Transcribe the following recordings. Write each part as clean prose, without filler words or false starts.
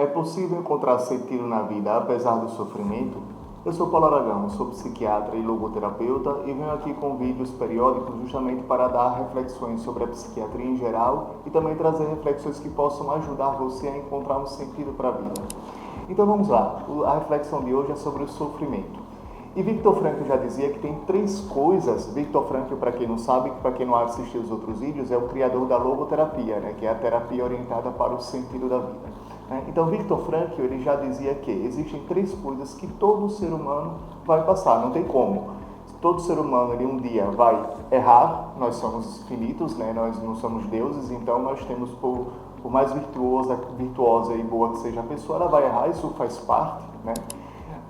É possível encontrar sentido na vida apesar do sofrimento? Eu sou Paulo Aragão, sou psiquiatra e logoterapeuta e venho aqui com vídeos periódicos justamente para dar reflexões sobre a psiquiatria em geral e também trazer reflexões que possam ajudar você a encontrar um sentido para a vida. Então vamos lá, a reflexão de hoje é sobre o sofrimento. E Viktor Frankl já dizia que tem 3 coisas. Viktor Frankl, para quem não sabe, para quem não assistiu os outros vídeos, é o criador da logoterapia, que é a terapia orientada para o sentido da vida. Então, Viktor Frankl ele já dizia que existem 3 coisas que todo ser humano vai passar, não tem como. Todo ser humano ele um dia vai errar, nós somos finitos, nós não somos deuses, então nós temos, por mais virtuosa e boa que seja a pessoa, ela vai errar, isso faz parte,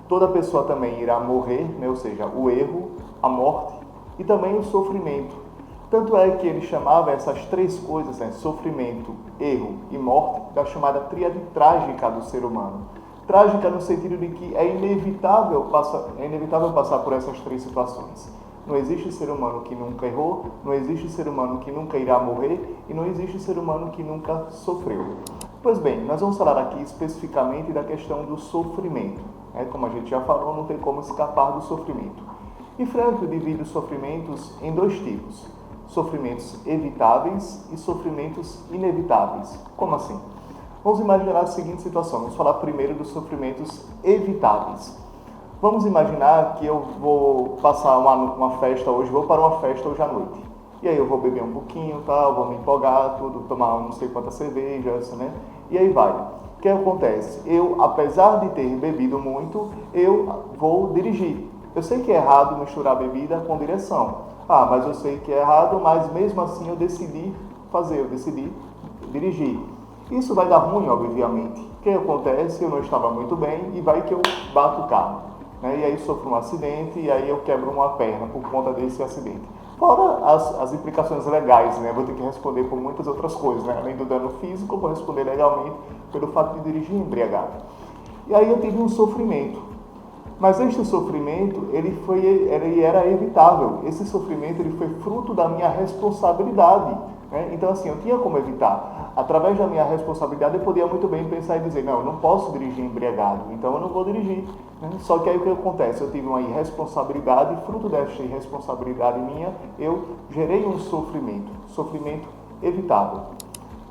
Toda pessoa também irá morrer, ou seja, o erro, a morte e também o sofrimento. Tanto é que ele chamava essas 3 coisas, sofrimento, erro e morte, da chamada tríade trágica do ser humano. Trágica no sentido de que é inevitável passar por essas 3 situações. Não existe ser humano que nunca errou, não existe ser humano que nunca irá morrer e não existe ser humano que nunca sofreu. Pois bem, nós vamos falar aqui especificamente da questão do sofrimento. Como a gente já falou, não tem como escapar do sofrimento. E Frankl divide os sofrimentos em 2 tipos. Sofrimentos evitáveis e sofrimentos inevitáveis. Como assim? Vamos imaginar a seguinte situação. Vamos falar primeiro dos sofrimentos evitáveis. Vamos imaginar que eu vou passar uma festa hoje, vou para uma festa hoje à noite. E aí eu vou beber um pouquinho, vou me empolgar, tomar não sei quantas cervejas, E aí vai. O que acontece? Eu, apesar de ter bebido muito, eu vou dirigir. Eu sei que é errado misturar bebida com direção. Mas eu sei que é errado, mas mesmo assim eu decidi dirigir. Isso vai dar ruim, obviamente. O que acontece? Eu não estava muito bem e vai que eu bato o carro. E aí sofro um acidente e aí eu quebro uma perna por conta desse acidente. Fora as implicações legais, vou ter que responder por muitas outras coisas, Além do dano físico, eu vou responder legalmente pelo fato de dirigir embriagado. E aí eu tive um sofrimento. Mas este sofrimento, ele era evitável. Esse sofrimento ele foi fruto da minha responsabilidade. Então, assim, eu tinha como evitar. Através da minha responsabilidade, eu podia muito bem pensar e dizer, não, eu não posso dirigir embriagado, então eu não vou dirigir. Só que aí o que acontece? Eu tive uma irresponsabilidade, e fruto desta irresponsabilidade minha, eu gerei um sofrimento evitável.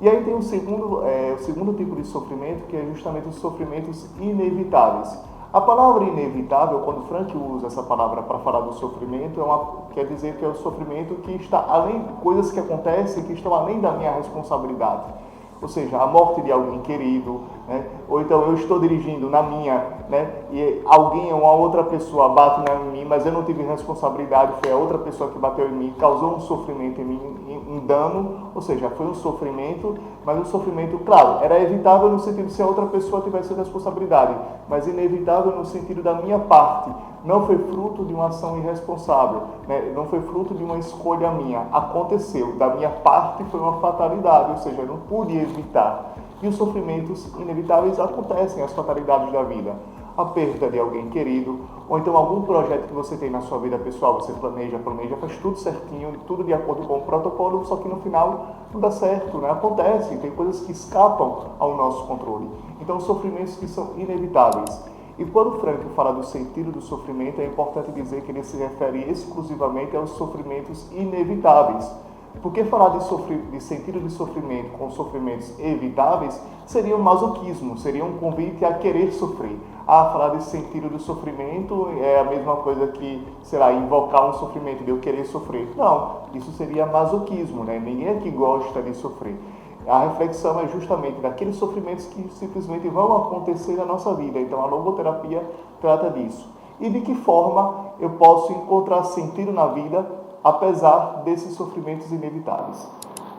E aí tem o segundo tipo de sofrimento, que é justamente os sofrimentos inevitáveis. A palavra inevitável, quando Frankl usa essa palavra para falar do sofrimento, quer dizer que é o sofrimento que está além, coisas que acontecem que estão além da minha responsabilidade. Ou seja, a morte de alguém querido, ou então eu estou dirigindo na minha, e alguém, uma outra pessoa bate em mim, mas eu não tive responsabilidade, foi a outra pessoa que bateu em mim, causou um sofrimento em mim, um dano, ou seja, foi um sofrimento, mas um sofrimento, claro, era evitável no sentido de se a outra pessoa tivesse responsabilidade, mas inevitável no sentido da minha parte. Não foi fruto de uma ação irresponsável, não foi fruto de uma escolha minha. Aconteceu, da minha parte foi uma fatalidade, ou seja, eu não pude evitar. E os sofrimentos inevitáveis acontecem, as fatalidades da vida. A perda de alguém querido, ou então algum projeto que você tem na sua vida pessoal, você planeja, faz tudo certinho, tudo de acordo com o protocolo, só que no final não dá certo, Acontece, tem coisas que escapam ao nosso controle. Então, sofrimentos que são inevitáveis. E quando Frankl fala do sentido do sofrimento, é importante dizer que ele se refere exclusivamente aos sofrimentos inevitáveis. Porque falar de sentido de sofrimento com sofrimentos evitáveis seria um masoquismo, seria um convite a querer sofrer. Falar de sentido do sofrimento é a mesma coisa que, invocar um sofrimento de eu querer sofrer. Não, isso seria masoquismo, Ninguém aqui gosta de sofrer. A reflexão é justamente daqueles sofrimentos que simplesmente vão acontecer na nossa vida. Então, a logoterapia trata disso. E de que forma eu posso encontrar sentido na vida, apesar desses sofrimentos inevitáveis.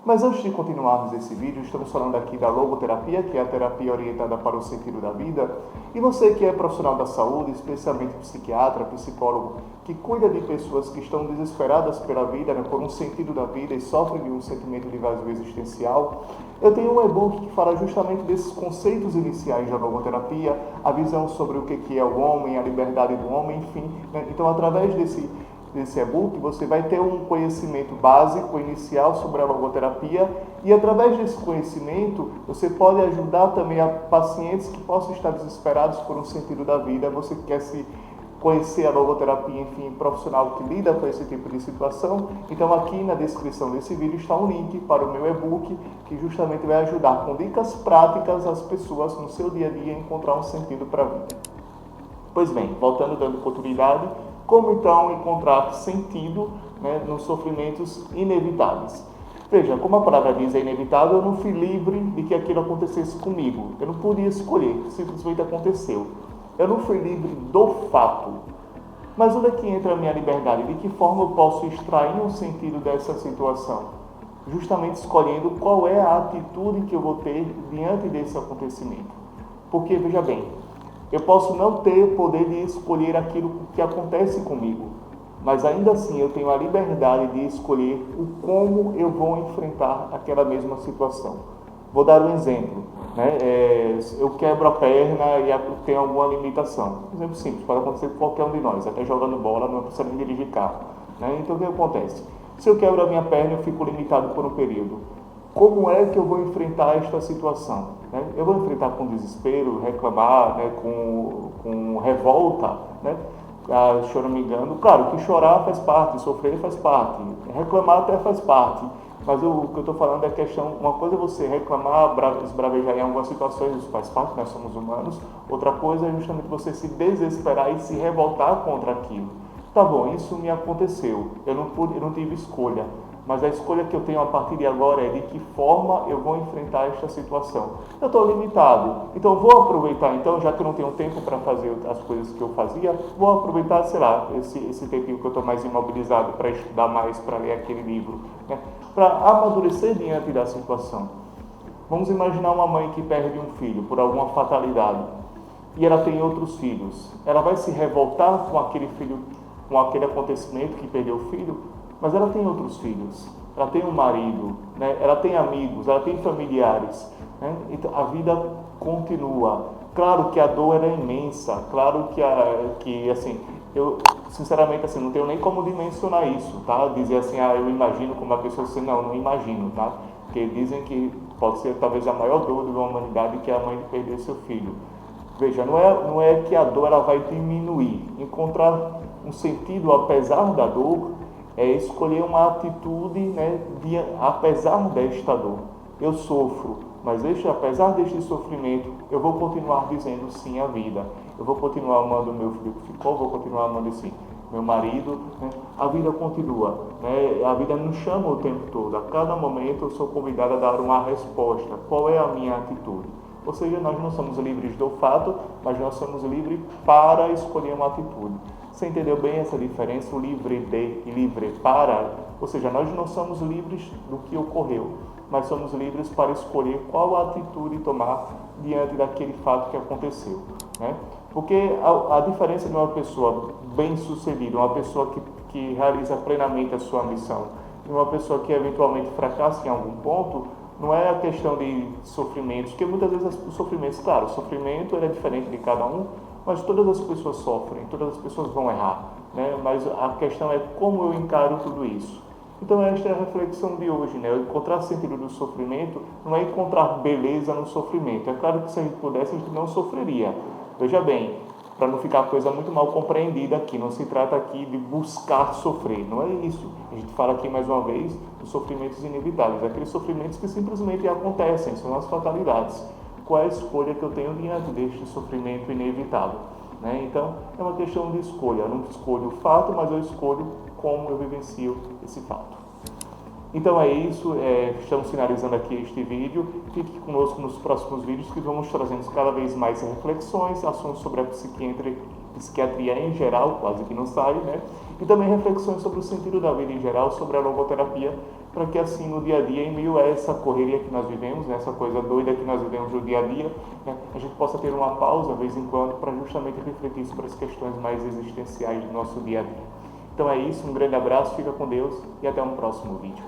Mas antes de continuarmos esse vídeo, estamos falando aqui da logoterapia, que é a terapia orientada para o sentido da vida. E você que é profissional da saúde, especialmente psiquiatra, psicólogo, que cuida de pessoas que estão desesperadas pela vida, por um sentido da vida e sofrem de um sentimento de vazio existencial, eu tenho um e-book que fala justamente desses conceitos iniciais da logoterapia, a visão sobre o que é o homem, a liberdade do homem, enfim. Então, através desse e-book, você vai ter um conhecimento básico, inicial sobre a logoterapia, e através desse conhecimento, você pode ajudar também a pacientes que possam estar desesperados por um sentido da vida, você quer se conhecer a logoterapia, enfim, profissional que lida com esse tipo de situação. Então aqui na descrição desse vídeo está um link para o meu e-book, que justamente vai ajudar com dicas práticas as pessoas no seu dia a dia a encontrar um sentido para a vida. Pois bem, voltando, dando continuidade, como então encontrar sentido, né, nos sofrimentos inevitáveis? Veja, como a palavra diz, é inevitável, eu não fui livre de que aquilo acontecesse comigo. Eu não podia escolher, simplesmente aconteceu. Eu não fui livre do fato. Mas onde é que entra a minha liberdade? De que forma eu posso extrair um sentido dessa situação? Justamente escolhendo qual é a atitude que eu vou ter diante desse acontecimento. Porque, veja bem, eu posso não ter o poder de escolher aquilo que acontece comigo, mas ainda assim eu tenho a liberdade de escolher o como eu vou enfrentar aquela mesma situação. Vou dar um exemplo. Né? Eu quebro a perna e tenho alguma limitação. Um exemplo simples, pode acontecer com qualquer um de nós, até jogando bola, não precisa nem dirigir carro. Né? Então o que acontece? Se eu quebro a minha perna, eu fico limitado por um período. Como é que eu vou enfrentar esta situação? Né? Eu vou enfrentar com desespero, reclamar, né? com revolta, né? Choramingando. Claro que chorar faz parte, sofrer faz parte, reclamar até faz parte. Mas o que eu estou falando é a questão, uma coisa é você reclamar, esbravejar em algumas situações, isso faz parte, nós somos humanos. Outra coisa é justamente você se desesperar e se revoltar contra aquilo. Tá bom, isso me aconteceu, eu não tive escolha, mas a escolha que eu tenho a partir de agora é de que forma eu vou enfrentar esta situação. Eu estou limitado, então vou aproveitar, então, já que eu não tenho tempo para fazer as coisas que eu fazia, vou aproveitar, sei lá, esse tempinho que eu estou mais imobilizado para estudar mais, para ler aquele livro, né? Para amadurecer diante da situação. Vamos imaginar uma mãe que perde um filho por alguma fatalidade e ela tem outros filhos. Ela vai se revoltar com aquele filho, com aquele acontecimento que perdeu o filho, mas ela tem outros filhos, ela tem um marido, né? Ela tem amigos, ela tem familiares, né? Então a vida continua. Claro que a dor era imensa, claro que assim, eu sinceramente assim, não tenho nem como dimensionar isso, tá? Dizer assim, eu imagino como a pessoa assim, não imagino, tá? Porque dizem que pode ser talvez a maior dor da humanidade, que é a mãe de perder seu filho. Veja, não é que a dor ela vai diminuir. Encontrar um sentido apesar da dor é escolher uma atitude, né, apesar desta dor. Eu sofro, mas apesar deste sofrimento, eu vou continuar dizendo sim à vida. Eu vou continuar amando o meu filho que ficou, vou continuar amando esse meu marido. Né? A vida continua. Né? A vida nos chama o tempo todo. A cada momento eu sou convidado a dar uma resposta. Qual é a minha atitude? Ou seja, nós não somos livres do fato, mas nós somos livres para escolher uma atitude. Você entendeu bem essa diferença, o livre de e livre para? Ou seja, nós não somos livres do que ocorreu, mas somos livres para escolher qual atitude tomar diante daquele fato que aconteceu. Né? Porque a diferença de uma pessoa bem-sucedida, uma pessoa que realiza plenamente a sua missão, e uma pessoa que eventualmente fracassa em algum ponto, não é a questão de sofrimentos, porque muitas vezes os sofrimentos, claro, o sofrimento é diferente de cada um, mas todas as pessoas sofrem, todas as pessoas vão errar, né? Mas a questão é como eu encaro tudo isso. Então esta é a reflexão de hoje, né? Encontrar sentido do sofrimento não é encontrar beleza no sofrimento. É claro que se a gente pudesse, a gente não sofreria. Veja bem, para não ficar a coisa muito mal compreendida aqui, não se trata aqui de buscar sofrer, não é isso. A gente fala aqui mais uma vez dos sofrimentos inevitáveis, aqueles sofrimentos que simplesmente acontecem, são as fatalidades. Qual é a escolha que eu tenho diante deste sofrimento inevitável? Né? Então, é uma questão de escolha. Eu não escolho o fato, mas eu escolho como eu vivencio esse fato. Então é isso, estamos finalizando aqui este vídeo. Fique conosco nos próximos vídeos que vamos trazendo cada vez mais reflexões, assuntos sobre a psiquiatria em geral, quase que não sai, né? E também reflexões sobre o sentido da vida em geral, sobre a logoterapia, para que assim no dia a dia, em meio a essa correria que nós vivemos, né, essa coisa doida que nós vivemos no dia a dia, né, a gente possa ter uma pausa de vez em quando para justamente refletir sobre as questões mais existenciais do nosso dia a dia. Então é isso, um grande abraço, fica com Deus e até um próximo vídeo.